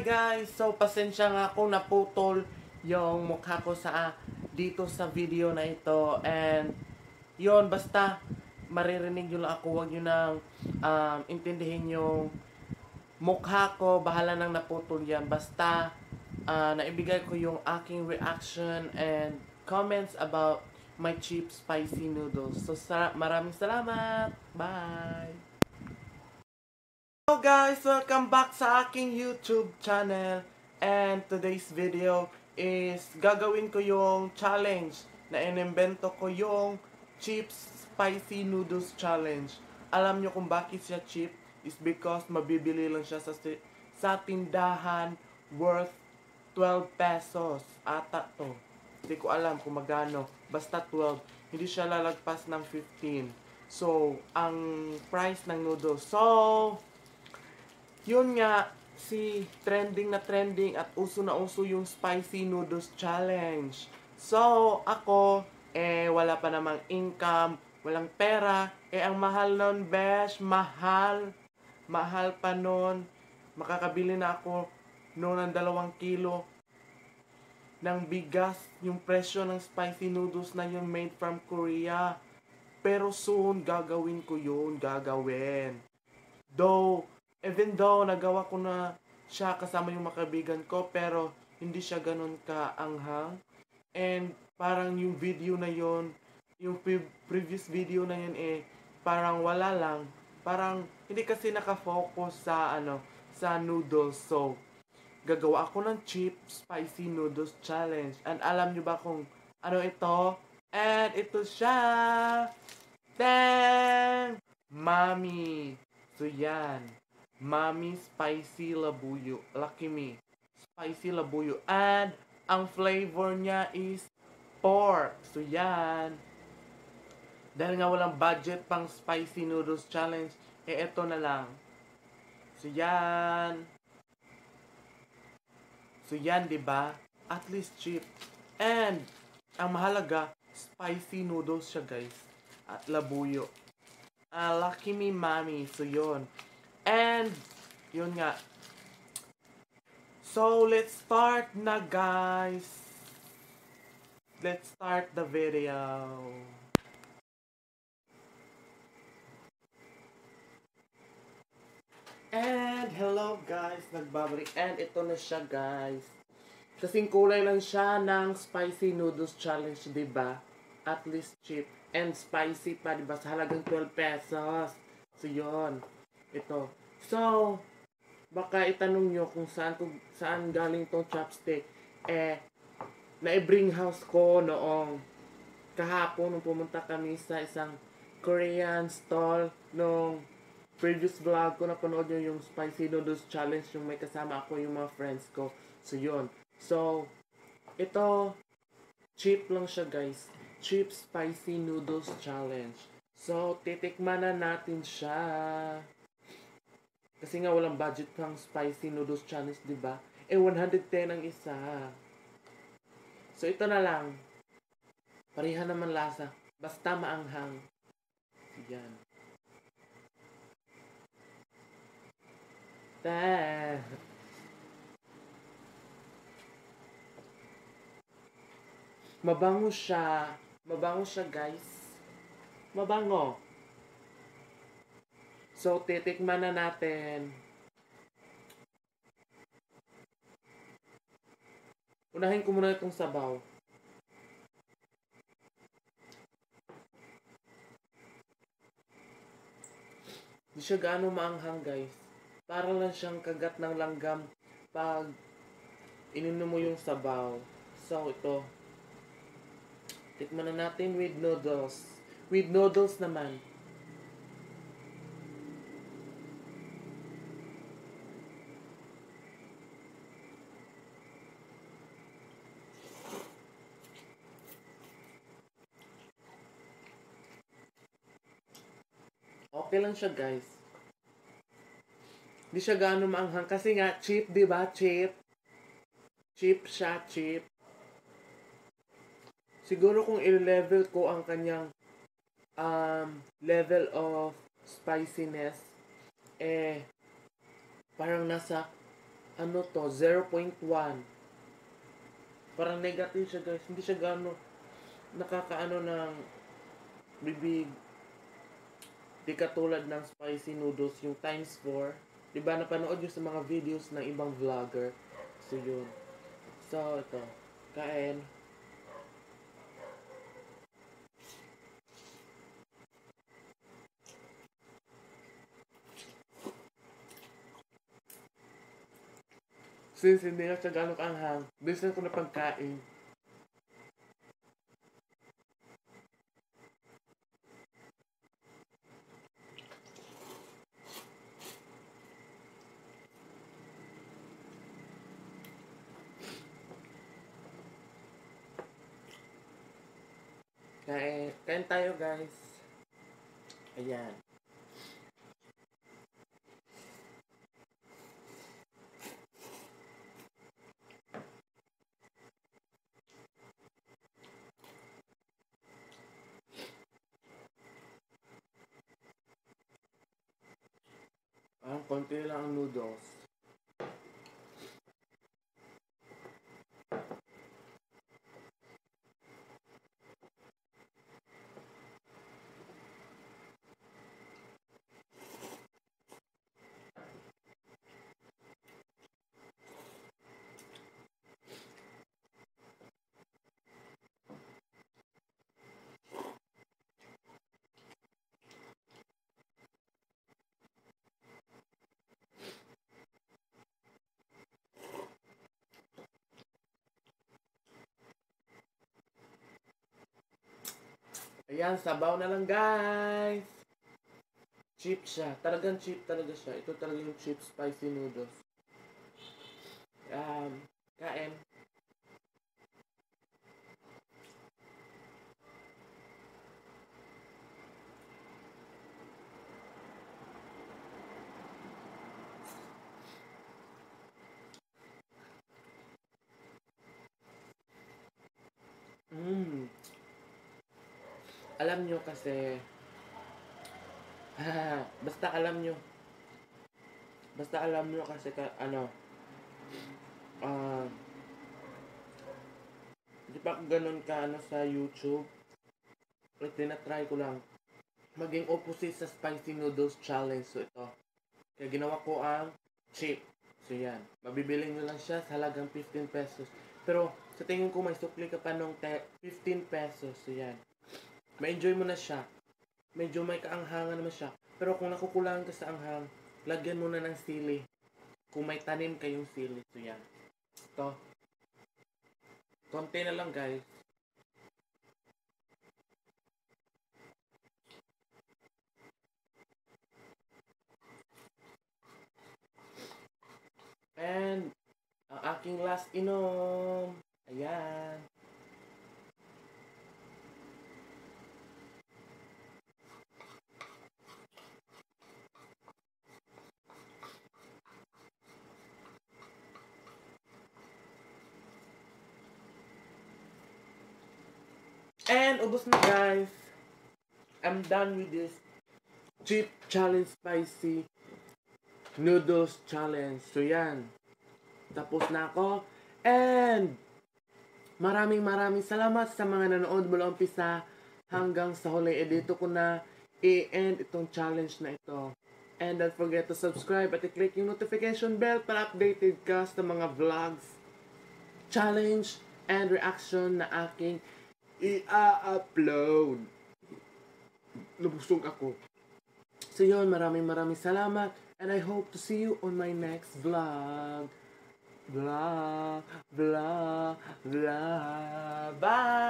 Guys, so pasensya nga kung naputol yung mukha ko dito sa video na ito. And yon, basta maririnig nyo lang ako, wag nyo nang intindihin yung mukha ko, bahala nang naputol yan. Basta naibigay ko yung aking reaction and comments about my cheap spicy noodles. So maraming salamat. Bye. Hello guys, welcome back sa aking YouTube channel. And today's video is gagawin ko yung challenge na inimbento ko, yung cheap spicy noodles challenge. Alam nyo kung bakit siya cheap? Is because mabibili lang siya sa tindahan worth 12 pesos ata to. Hindi ko alam kung magano, basta 12. Hindi siya lalagpas ng 15. So, ang price ng noodles. So, yun nga, si trending na trending at uso na uso yung spicy noodles challenge. So, ako, wala pa namang income, walang pera. Ang mahal nun, besh, mahal. Mahal pa nun. Makakabili na ako noon ng 2 kilo ng bigas. Yung presyo ng spicy noodles na yun made from Korea. Pero soon, gagawin ko yun. Even though nagawa ko na siya kasama yung mga kaibigan ko, pero hindi siya ganun kaanghang. And parang yung video na yon, yung previous video na yun parang wala lang. Parang hindi kasi nakafocus sa noodles. So, gagawa ako ng cheap spicy noodles challenge. And alam nyo ba kung ano ito? And ito siya! Dang! Mami! So yan. Mami Spicy Labuyo. Lucky me. Spicy Labuyo. And ang flavor niya is pork. So yan. Dahil nga walang budget pang spicy noodles challenge, eto na lang. So yan. So yan, diba? At least cheap. And ang mahalaga, spicy noodles siya, guys. At labuyo. Lucky me, mami. So yun. And, yun nga. So, let's start na, guys. Let's start the video. And, hello, guys. Nagbabalik. And, ito na siya, guys. Kasing kulay lang siya ng spicy noodles challenge, diba? At least cheap. And spicy pa, diba? Sa halagang 12 pesos. So, yun. Ito. So, baka itanong nyo kung saan galing tong chopstick. Na-bring house ko noong kahapon nung pumunta kami sa isang Korean stall. Nung previous vlog ko, napanood nyo yung spicy noodles challenge, yung may kasama ako yung mga friends ko. So, yun. So, ito, cheap lang siya, guys. Cheap spicy noodles challenge. So, titikman na natin siya. Kasi nga walang budget pang spicy noodles challenge, diba? 110 ang isa. So, ito na lang. Pareha naman lasa. Basta maanghang. Yan. Mabango siya. Mabango siya, guys. Mabango. So, titikman na natin. Unahin ko muna itong sabaw. Hindi siya gaano maanghang, guys. Para lang siyang kagat ng langgam pag ininom mo yung sabaw. So, ito. Tikman na natin with noodles. With noodles naman. Okay lang siya, guys. Hindi siya gaano maanghang. Kasi nga, cheap, diba? Cheap. Cheap siya, cheap. Siguro kung i-level ko ang kanyang level of spiciness, parang nasa ano to, 0.1. Parang negative siya guys. Hindi siya gano nakakaano ng bibig. Di katulad ng spicy noodles, yung times 4. Diba napanood nyo sa mga videos ng ibang vlogger. So yun. So ito. Kain. Since hindi na siya gano'ng kaanghang, bisan ko na pagkain. Kain tayo guys. Ayan. Konti lang ang noodles. Ayan, sabaw na lang guys. Cheap siya. Talagang cheap talaga siya. Ito talaga yung cheap spicy noodles. Kain. Alam nyo kasi, basta alam nyo, kasi di pa ganun ka sa YouTube, tinatry ko lang maging opposite sa spicy noodles challenge. So ito, kaya ginawa ko ang cheap. So yan, mabibili nyo lang siya sa halagang 15 pesos. Pero sa tingin ko may sukli ka pa nung 15 pesos. So yan, ma-enjoy mo na siya. Medyo may kaanghangan naman siya. Pero kung nakukulangan ka sa anghang, lagyan mo na ng sili. Kung may tanim kayong sili. So yan, ito, konti na lang guys. And ang aking last inom. Ayan. And ubos na guys. I'm done with this cheap challenge spicy noodles challenge. So yan. Tapos na ako. And maraming salamat sa mga nanood mula umpisa hanggang sa huli. Dito ko na i-end itong challenge na ito. And don't forget to subscribe at i-click yung notification bell para updated ka sa mga vlogs, challenge, and reaction na aking i-upload. Nabusog ako. So yun, maraming salamat. And I hope to see you on my next vlog. Bye!